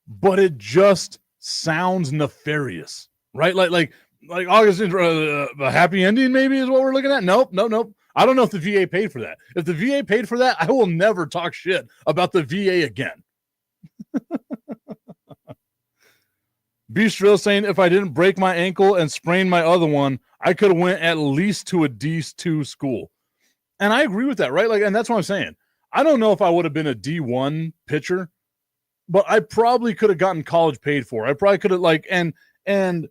but it just sounds nefarious, right? Like August, a happy ending maybe is what we're looking at. Nope. I don't know if the VA paid for that. If the VA paid for that, I will never talk shit about the VA again. Beast Drill saying, if I didn't break my ankle and sprain my other one, I could have went at least to a D2 school. And I agree with that, right? Like, and that's what I'm saying. I don't know if I would have been a D1 pitcher, but I probably could have gotten college paid for. I probably could have and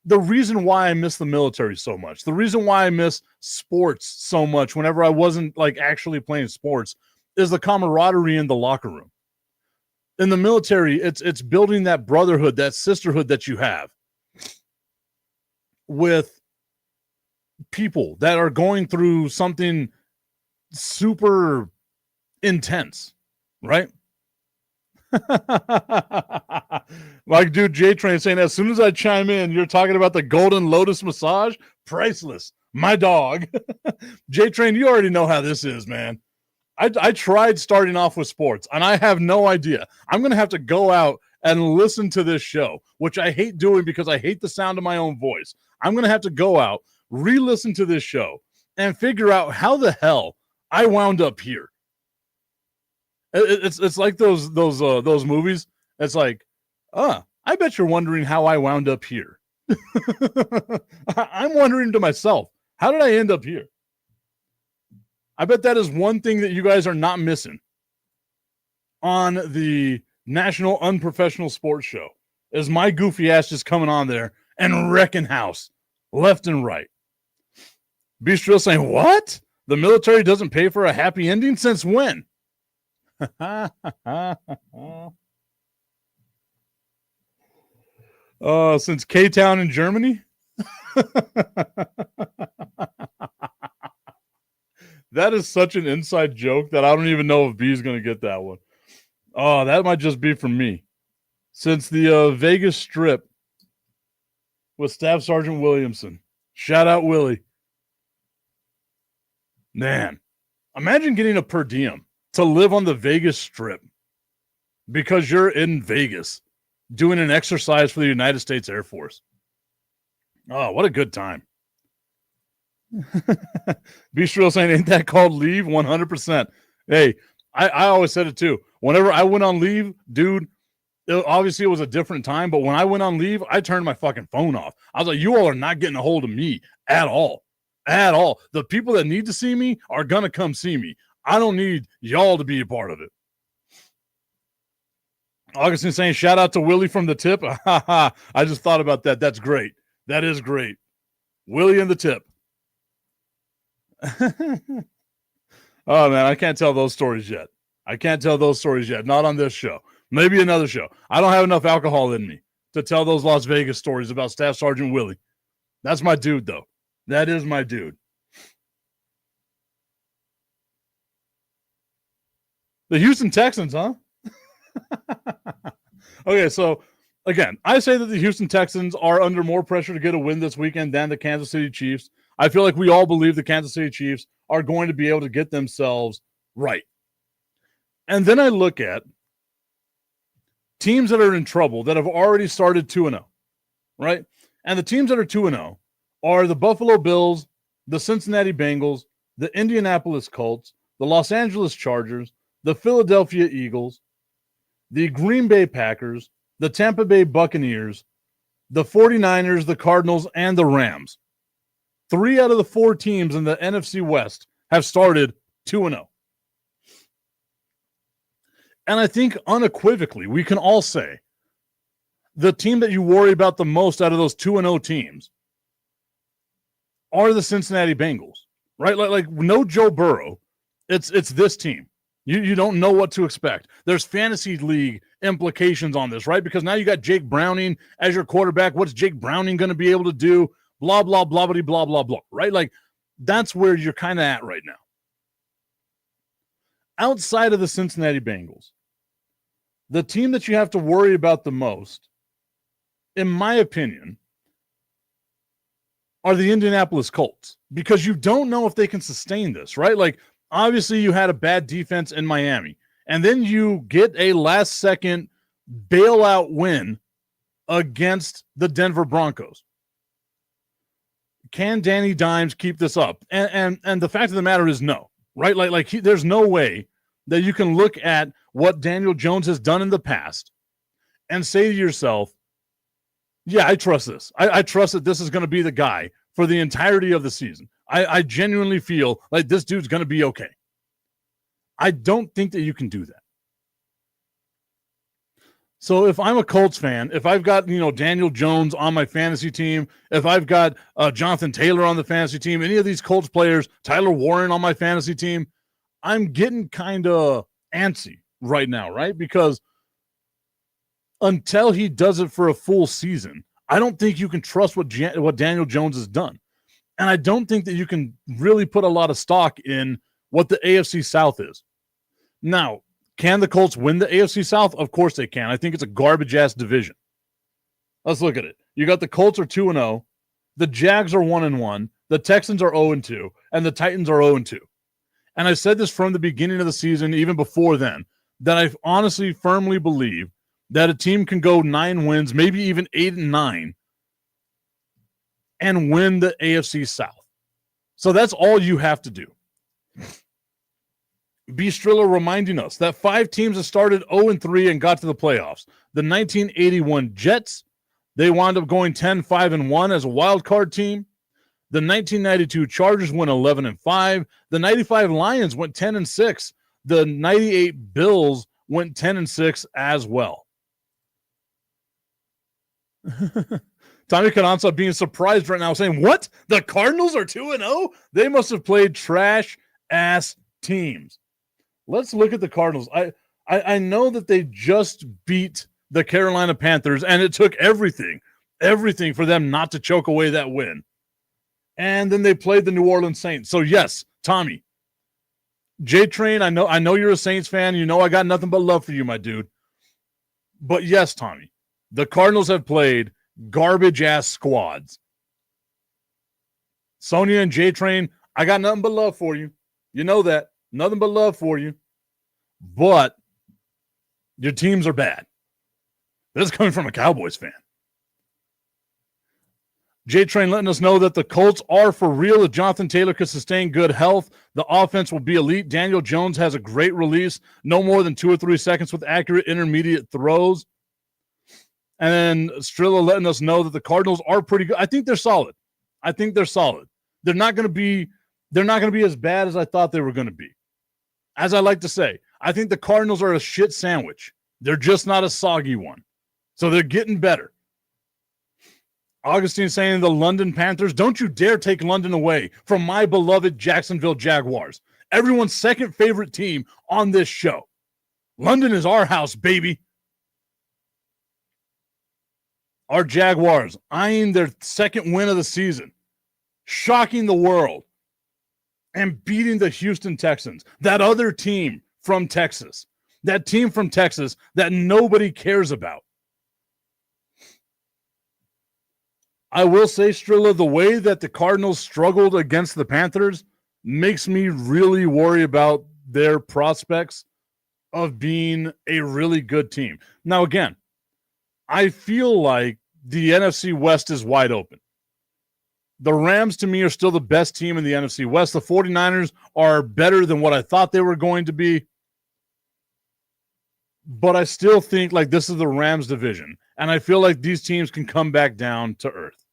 the reason why I miss the military so much, the reason why I miss sports so much whenever I wasn't like actually playing sports, is the camaraderie in the locker room. In the military, it's building that brotherhood, that sisterhood that you have with people that are going through something super intense, right? Like, dude, J-Train saying, as soon as I chime in, you're talking about the Golden Lotus Massage? Priceless. My dog. J-Train, you already know how this is, man. I tried starting off with sports, and I have no idea. I'm going to have to go out and listen to this show, which I hate doing because I hate the sound of my own voice. I'm going to have to go out, re-listen to this show, and figure out how the hell I wound up here. It's like those movies. It's like, I bet you're wondering how I wound up here. I'm wondering to myself, how did I end up here? I bet that is one thing that you guys are not missing on the National Unprofessional Sports Show, is my goofy ass just coming on there and wrecking house left and right. Beast Drill saying, what? The military doesn't pay for a happy ending? Since when? Since K-Town in Germany? That is such an inside joke that I don't even know if B is going to get that one. Oh, that might just be from me. Since the Vegas Strip with Staff Sergeant Williamson. Shout out, Willie. Man, imagine getting a per diem to live on the Vegas Strip because you're in Vegas doing an exercise for the United States Air Force. Oh, what a good time. Bistro saying, ain't that called leave? 100%. Hey, I always said it too. Whenever I went on leave, dude, obviously it was a different time, but when I went on leave, I turned my fucking phone off. I was like, you all are not getting a hold of me at all. At all. The people that need to see me are going to come see me. I don't need y'all to be a part of it. Augustine saying, shout out to Willie from the tip. I just thought about that. That's great. That is great. Willie and the tip. Oh, man, I can't tell those stories yet. Not on this show. Maybe another show. I don't have enough alcohol in me to tell those Las Vegas stories about Staff Sergeant Willie. That's my dude, though. That is my dude. The Houston Texans, huh? Okay, so again, I say that the Houston Texans are under more pressure to get a win this weekend than the Kansas City Chiefs. I feel like we all believe the Kansas City Chiefs are going to be able to get themselves right. And then I look at teams that are in trouble that have already started 2-0, right? And the teams that are 2-0 are the Buffalo Bills, the Cincinnati Bengals, the Indianapolis Colts, the Los Angeles Chargers, the Philadelphia Eagles, the Green Bay Packers, the Tampa Bay Buccaneers, the 49ers, the Cardinals, and the Rams. 3 out of the 4 teams in the NFC West have started 2-0. And I think unequivocally, we can all say the team that you worry about the most out of those 2-0 teams are the Cincinnati Bengals, right? Like no Joe Burrow. It's this team. You don't know what to expect. There's fantasy league implications on this, right? Because now you got Jake Browning as your quarterback. What's Jake Browning going to be able to do? Blah, blah, blah, blah, blah, blah, blah, right? Like that's where you're kind of at right now. Outside of the Cincinnati Bengals, the team that you have to worry about the most, in my opinion, are the Indianapolis Colts, because you don't know if they can sustain this, right? Like, obviously, you had a bad defense in Miami, and then you get a last-second bailout win against the Denver Broncos. Can Danny Dimes keep this up? And the fact of the matter is no, right? There's no way that you can look at what Daniel Jones has done in the past and say to yourself, yeah, I trust this. I trust that this is going to be the guy for the entirety of the season. I genuinely feel like this dude's going to be okay. I don't think that you can do that. So if I'm a Colts fan, if I've got, Daniel Jones on my fantasy team, if I've got Jonathan Taylor on the fantasy team, any of these Colts players, Tyler Warren on my fantasy team, I'm getting kind of antsy right now, right? Because until he does it for a full season, I don't think you can trust what Daniel Jones has done. And I don't think that you can really put a lot of stock in what the AFC South is. Now, can the Colts win the AFC South? Of course they can. I think it's a garbage-ass division. Let's look at it. You got the Colts are 2-0. The Jags are 1-1. The Texans are 0-2. And the Titans are 0-2. And I said this from the beginning of the season, even before then, that I honestly firmly believe that a team can go 9 wins, maybe even 8-9, and win the AFC South. So that's all you have to do. B. Striller reminding us that 5 teams have started 0-3 and got to the playoffs. The 1981 Jets, they wound up going 10-5-1 as a wild card team. The 1992 Chargers went 11-5. The 95 Lions went 10-6. The 98 Bills went 10-6 as well. Tommy Cananza being surprised right now, saying, what? The Cardinals are 2-0? They must have played trash-ass teams. Let's look at the Cardinals. I know that they just beat the Carolina Panthers, and it took everything for them not to choke away that win. And then they played the New Orleans Saints. So, yes, Tommy, J-Train, I know you're a Saints fan. You know I got nothing but love for you, my dude. But, yes, Tommy, the Cardinals have played garbage-ass squads. Sonia and J-Train, I got nothing but love for you. You know that. Nothing but love for you. But your teams are bad. This is coming from a Cowboys fan. J-Train letting us know that the Colts are for real. If Jonathan Taylor could sustain good health, the offense will be elite. Daniel Jones has a great release. No more than 2 or 3 seconds with accurate intermediate throws. And then Strilla letting us know that the Cardinals are pretty good. I think they're solid. They're not going to be as bad as I thought they were going to be. As I like to say, I think the Cardinals are a shit sandwich. They're just not a soggy one. So they're getting better. Augustine saying the London Panthers, don't you dare take London away from my beloved Jacksonville Jaguars. Everyone's second favorite team on this show. London is our house, baby. Our Jaguars eyeing their second win of the season, shocking the world, and beating the Houston Texans, that other team from Texas, that team from Texas that nobody cares about. I will say, Strilla, the way that the Cardinals struggled against the Panthers makes me really worry about their prospects of being a really good team. Now, again, I feel like the NFC West is wide open. The Rams, to me, are still the best team in the NFC West. The 49ers are better than what I thought they were going to be. But I still think like this is the Rams division. And I feel like these teams can come back down to earth.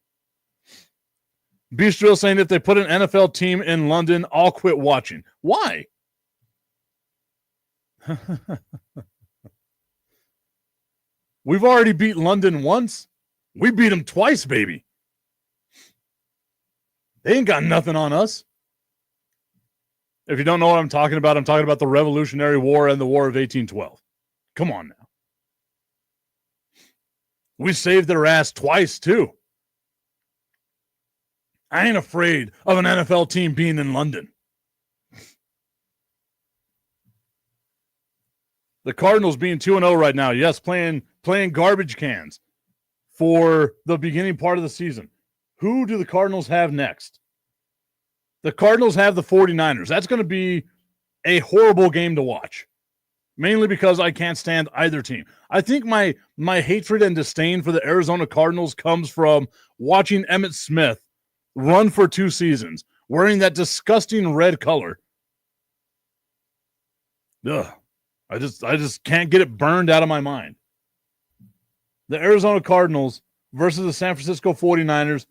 Beast Drill saying if they put an NFL team in London, I'll quit watching. Why? We've already beat London once. We beat them twice, baby. They ain't got nothing on us. If you don't know what I'm talking about the Revolutionary War and the War of 1812. Come on now. We saved their ass twice, too. I ain't afraid of an NFL team being in London. The Cardinals being 2-0 right now. Yes, playing garbage cans for the beginning part of the season. Who do the Cardinals have next? The Cardinals have the 49ers. That's going to be a horrible game to watch. Mainly because I can't stand either team. I think my hatred and disdain for the Arizona Cardinals comes from watching Emmitt Smith run for 2 seasons, wearing that disgusting red color. Ugh. I just can't get it burned out of my mind. The Arizona Cardinals versus the San Francisco 49ers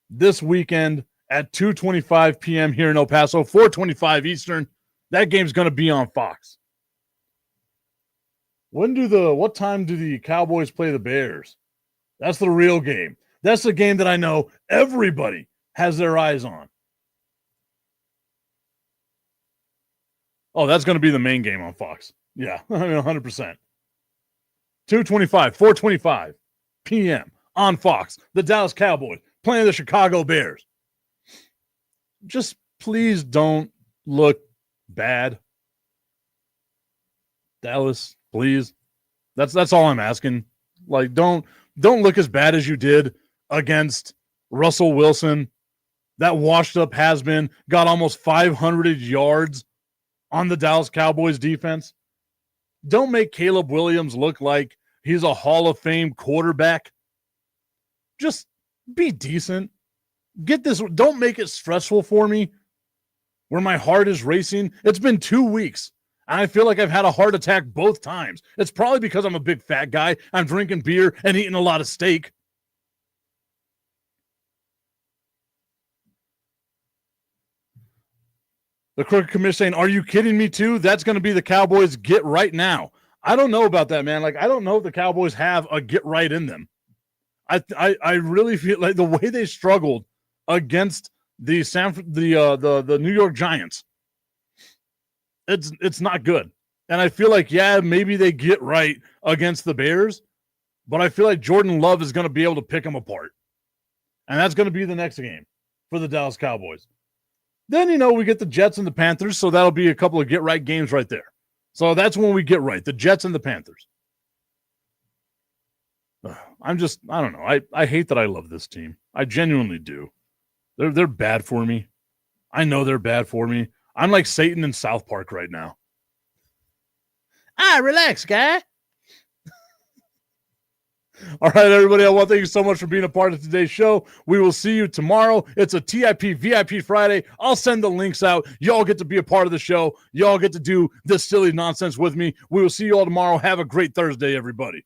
this weekend at 2:25 p.m. here in El Paso, 4:25 Eastern. That game's going to be on Fox. What time do the Cowboys play the Bears? That's the real game. That's the game that I know everybody has their eyes on. Oh, that's going to be the main game on Fox. Yeah, I mean 100%. 4:25 p.m. on Fox. The Dallas Cowboys playing the Chicago Bears. Just please don't look bad. Dallas, please. That's all I'm asking. Like, don't look as bad as you did against Russell Wilson. That washed up has-been, got almost 500 yards on the Dallas Cowboys defense. Don't make Caleb Williams look like he's a Hall of Fame quarterback. Just be decent. Get this. Don't make it stressful for me where my heart is racing. It's been 2 weeks. And I feel like I've had a heart attack both times. It's probably because I'm a big fat guy. I'm drinking beer and eating a lot of steak. The Crooked Commissioner saying, are you kidding me too? That's going to be the Cowboys get right now. I don't know about that, man. Like, I don't know if the Cowboys have a get right in them. I really feel like the way they struggled against the New York Giants, it's not good. And I feel like, yeah, maybe they get right against the Bears, but I feel like Jordan Love is going to be able to pick them apart. And that's going to be the next game for the Dallas Cowboys. Then, we get the Jets and the Panthers, so that'll be a couple of get-right games right there. So that's when we get right, the Jets and the Panthers. I don't know. I hate that I love this team. I genuinely do. They're bad for me. I know they're bad for me. I'm like Satan in South Park right now. Relax, guy. All right, everybody. I want to thank you so much for being a part of today's show. We will see you tomorrow. It's a TIP VIP Friday. I'll send the links out. Y'all get to be a part of the show. Y'all get to do this silly nonsense with me. We will see you all tomorrow. Have a great Thursday, everybody.